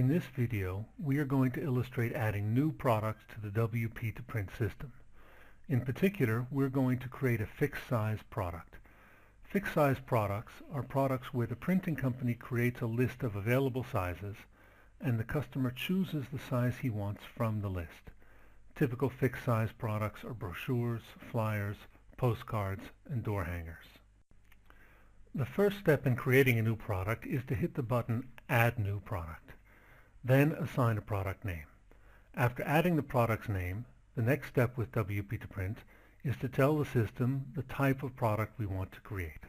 In this video, we are going to illustrate adding new products to the wp2print system. In particular, we're going to create a fixed size product. Fixed size products are products where the printing company creates a list of available sizes and the customer chooses the size he wants from the list. Typical fixed size products are brochures, flyers, postcards, and door hangers. The first step in creating a new product is to hit the button Add New Product. Then assign a product name. After adding the product's name, the next step with wp2print is to tell the system the type of product we want to create.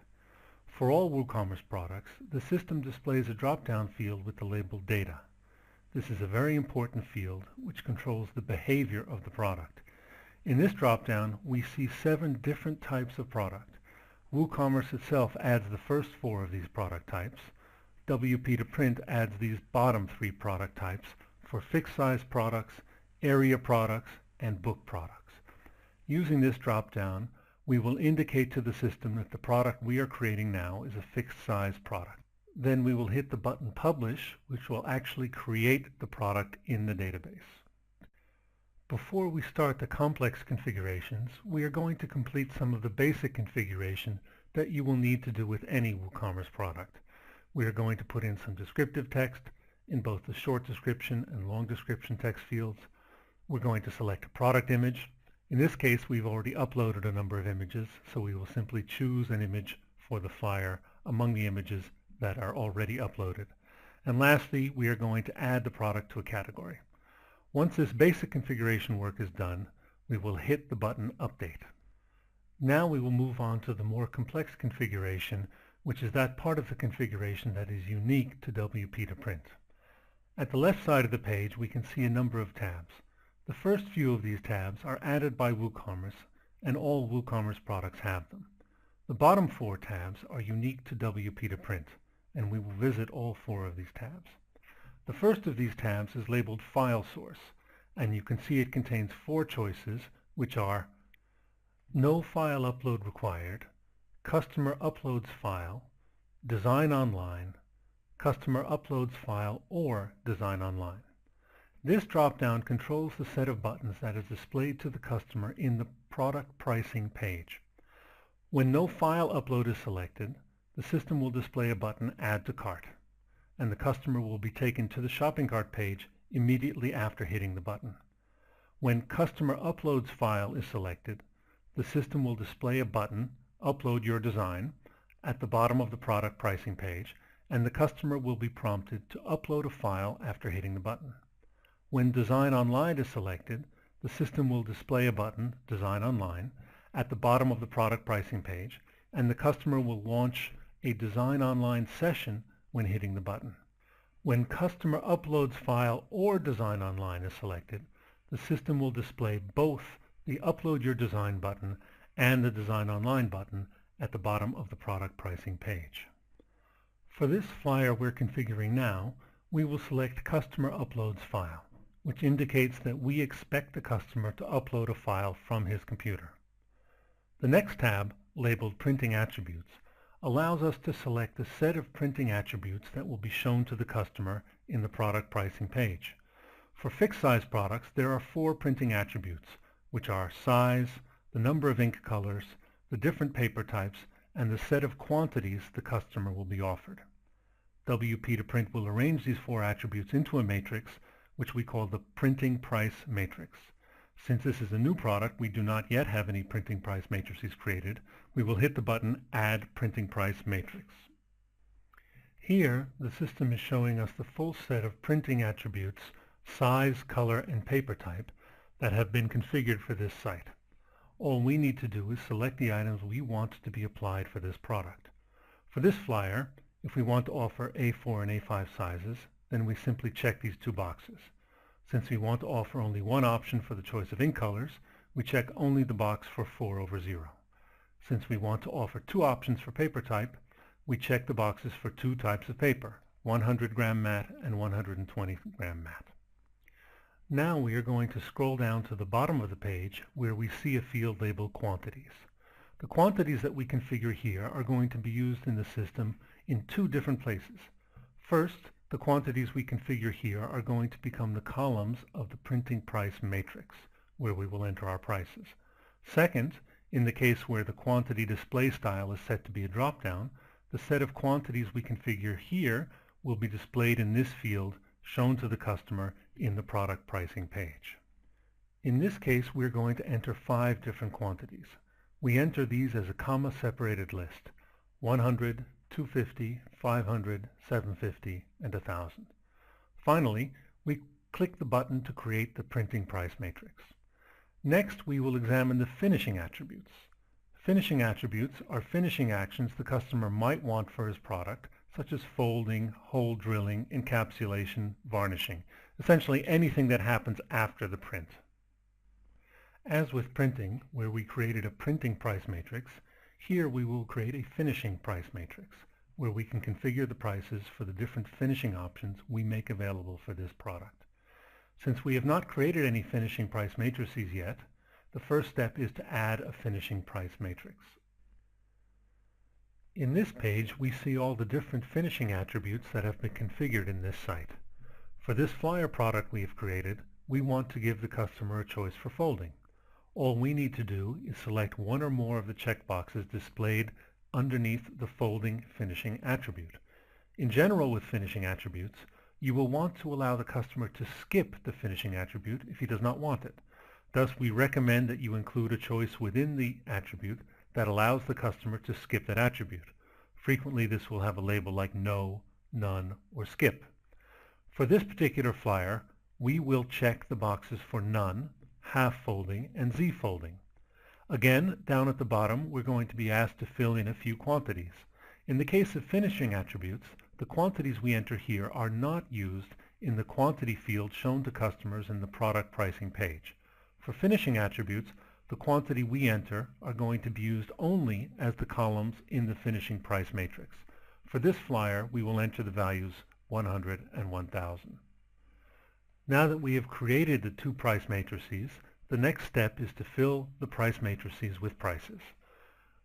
For all WooCommerce products, the system displays a drop-down field with the label Data. This is a very important field which controls the behavior of the product. In this drop-down, we see 7 different types of product. WooCommerce itself adds the first 4 of these product types. wp2print adds these bottom 3 product types for fixed size products, area products, and book products. Using this drop-down, we will indicate to the system that the product we are creating now is a fixed size product. Then we will hit the button Publish, which will actually create the product in the database. Before we start the complex configurations, we are going to complete some of the basic configuration that you will need to do with any WooCommerce product. We are going to put in some descriptive text in both the short description and long description text fields. We're going to select a product image. In this case, we've already uploaded a number of images, so we will simply choose an image for the flyer among the images that are already uploaded. And lastly, we are going to add the product to a category. Once this basic configuration work is done, we will hit the button Update. Now we will move on to the more complex configuration, which is that part of the configuration that is unique to wp2print. At the left side of the page, we can see a number of tabs. The first few of these tabs are added by WooCommerce, and all WooCommerce products have them. The bottom 4 tabs are unique to wp2print, and we will visit all 4 of these tabs. The first of these tabs is labeled File Source, and you can see it contains 4 choices, which are No File Upload Required, Customer Uploads File, Design Online, Customer Uploads File, or Design Online. This drop-down controls the set of buttons that is displayed to the customer in the product pricing page. When no file upload is selected, the system will display a button Add to Cart, and the customer will be taken to the shopping cart page immediately after hitting the button. When Customer Uploads File is selected, the system will display a button, Upload Your Design, at the bottom of the product pricing page, and the customer will be prompted to upload a file after hitting the button. When Design Online is selected, the system will display a button, Design Online, at the bottom of the product pricing page, and the customer will launch a Design Online session when hitting the button. When Customer Uploads File or Design Online is selected, the system will display both the Upload Your Design button and the Design Online button at the bottom of the product pricing page. For this flyer we're configuring now, we will select Customer Uploads File, which indicates that we expect the customer to upload a file from his computer. The next tab, labeled Printing Attributes, allows us to select the set of printing attributes that will be shown to the customer in the product pricing page. For fixed size products, there are 4 printing attributes, which are size, the number of ink colors, the different paper types, and the set of quantities the customer will be offered. wp2print will arrange these 4 attributes into a matrix, which we call the Printing Price Matrix. Since this is a new product, we do not yet have any printing price matrices created. We will hit the button Add Printing Price Matrix. Here, the system is showing us the full set of printing attributes, size, color, and paper type that have been configured for this site. All we need to do is select the items we want to be applied for this product. For this flyer, if we want to offer A4 and A5 sizes, then we simply check these 2 boxes. Since we want to offer only one option for the choice of ink colors, we check only the box for 4/0. Since we want to offer 2 options for paper type, we check the boxes for 2 types of paper, 100 gram matte and 120 gram matte. Now we are going to scroll down to the bottom of the page where we see a field labeled Quantities. The quantities that we configure here are going to be used in the system in 2 different places. First, the quantities we configure here are going to become the columns of the printing price matrix, where we will enter our prices. Second, in the case where the quantity display style is set to be a drop-down, the set of quantities we configure here will be displayed in this field, shown to the customer in the product pricing page. In this case, we're going to enter 5 different quantities. We enter these as a comma-separated list: 100, 250, 500, 750, and 1000. Finally, we click the button to create the printing price matrix. Next, we will examine the finishing attributes. Finishing attributes are finishing actions the customer might want for his product, such as folding, hole drilling, encapsulation, varnishing, essentially anything that happens after the print. As with printing, where we created a printing price matrix, here we will create a finishing price matrix, where we can configure the prices for the different finishing options we make available for this product. Since we have not created any finishing price matrices yet, the first step is to add a finishing price matrix. In this page, we see all the different finishing attributes that have been configured in this site. For this flyer product we have created, we want to give the customer a choice for folding. All we need to do is select one or more of the checkboxes displayed underneath the folding finishing attribute. In general, with finishing attributes, you will want to allow the customer to skip the finishing attribute if he does not want it. Thus, we recommend that you include a choice within the attribute that allows the customer to skip that attribute. Frequently, this will have a label like No, None, or Skip. For this particular flyer, we will check the boxes for None, Half Folding, and Z Folding. Again, down at the bottom, we're going to be asked to fill in a few quantities. In the case of finishing attributes, the quantities we enter here are not used in the quantity field shown to customers in the product pricing page. For finishing attributes, the quantity we enter are going to be used only as the columns in the finishing price matrix. For this flyer, we will enter the values 100 and 1000. Now that we have created the 2 price matrices, the next step is to fill the price matrices with prices.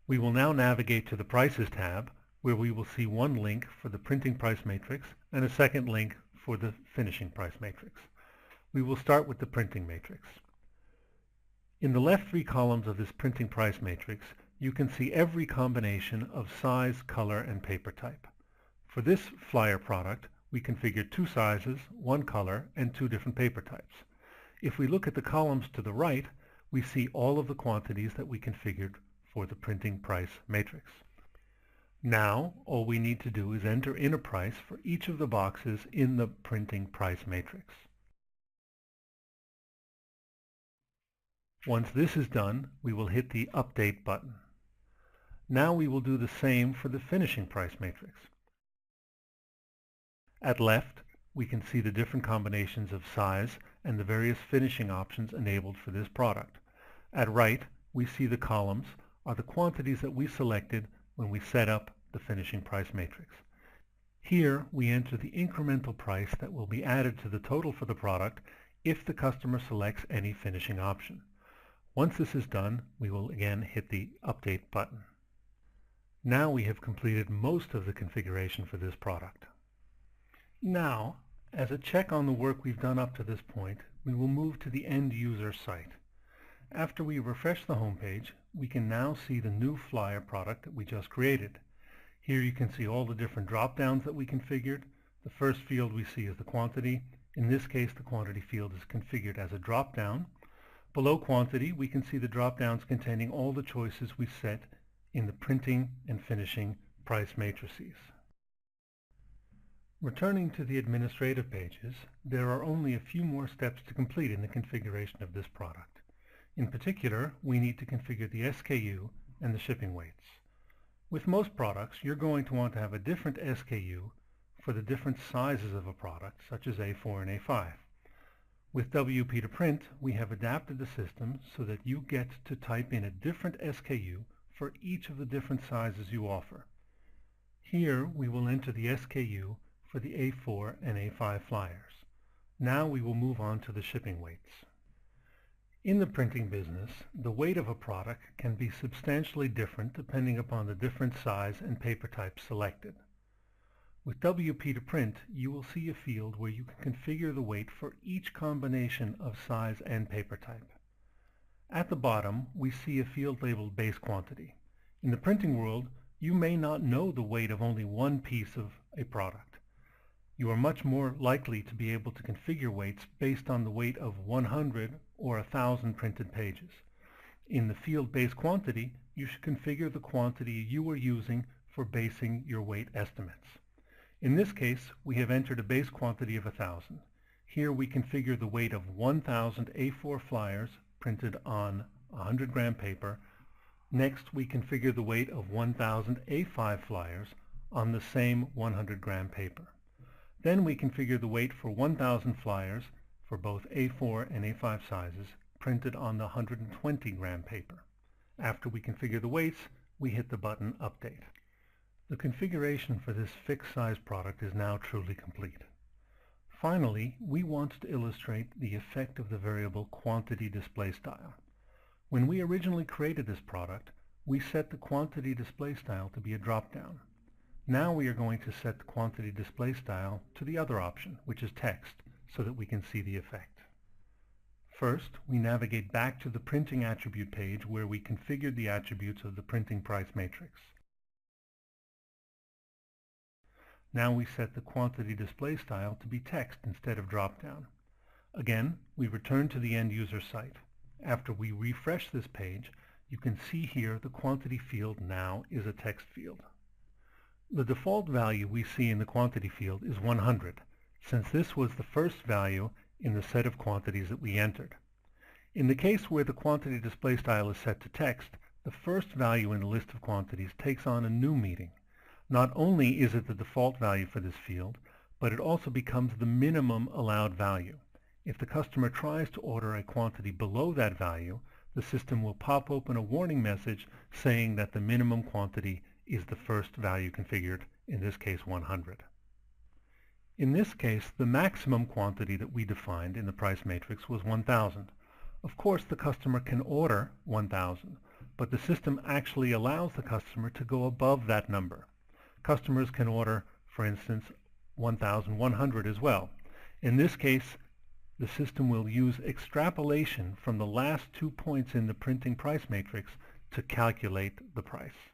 We will now navigate to the Prices tab, where we will see one link for the printing price matrix and a second link for the finishing price matrix. We will start with the printing matrix. In the left 3 columns of this printing price matrix, you can see every combination of size, color, and paper type. For this flyer product, we configured 2 sizes, 1 color, and 2 different paper types. If we look at the columns to the right, we see all of the quantities that we configured for the printing price matrix. Now, all we need to do is enter in a price for each of the boxes in the printing price matrix. Once this is done, we will hit the Update button. Now we will do the same for the finishing price matrix. At left, we can see the different combinations of size and the various finishing options enabled for this product. At right, we see the columns are the quantities that we selected when we set up the finishing price matrix. Here, we enter the incremental price that will be added to the total for the product if the customer selects any finishing option. Once this is done, we will again hit the Update button. Now we have completed most of the configuration for this product. Now, as a check on the work we've done up to this point, we will move to the end user site. After we refresh the home page, we can now see the new flyer product that we just created. Here you can see all the different drop-downs that we configured. The first field we see is the quantity. In this case, the quantity field is configured as a drop-down. Below quantity, we can see the drop-downs containing all the choices we set in the printing and finishing price matrices. Returning to the administrative pages, there are only a few more steps to complete in the configuration of this product. In particular, we need to configure the SKU and the shipping weights. With most products, you're going to want to have a different SKU for the different sizes of a product, such as A4 and A5. With wp2print, we have adapted the system so that you get to type in a different SKU for each of the different sizes you offer. Here, we will enter the SKU for the A4 and A5 flyers. Now we will move on to the shipping weights. In the printing business, the weight of a product can be substantially different depending upon the different size and paper type selected. With wp2print, you will see a field where you can configure the weight for each combination of size and paper type. At the bottom, we see a field labeled base quantity. In the printing world, you may not know the weight of only one piece of a product. You are much more likely to be able to configure weights based on the weight of 100 or 1,000 printed pages. In the field base quantity, you should configure the quantity you are using for basing your weight estimates. In this case, we have entered a base quantity of 1,000. Here we configure the weight of 1,000 A4 flyers printed on 100 gram paper. Next, we configure the weight of 1,000 A5 flyers on the same 100 gram paper. Then we configure the weight for 1,000 flyers for both A4 and A5 sizes printed on the 120 gram paper. After we configure the weights, we hit the button Update. The configuration for this fixed size product is now truly complete. Finally, we want to illustrate the effect of the variable quantity display style. When we originally created this product, we set the quantity display style to be a drop-down. Now we are going to set the quantity display style to the other option, which is text, so that we can see the effect. First, we navigate back to the printing attribute page where we configured the attributes of the printing price matrix. Now we set the quantity display style to be text instead of drop-down. Again, we return to the end user site. After we refresh this page, you can see here the quantity field now is a text field. The default value we see in the quantity field is 100, since this was the first value in the set of quantities that we entered. In the case where the quantity display style is set to text, the first value in the list of quantities takes on a new meaning. Not only is it the default value for this field, but it also becomes the minimum allowed value. If the customer tries to order a quantity below that value, the system will pop open a warning message saying that the minimum quantity is the first value configured, in this case 100. In this case, the maximum quantity that we defined in the price matrix was 1,000. Of course, the customer can order 1,000, but the system actually allows the customer to go above that number. Customers can order, for instance, 1,100 as well. In this case, the system will use extrapolation from the last 2 points in the printing price matrix to calculate the price.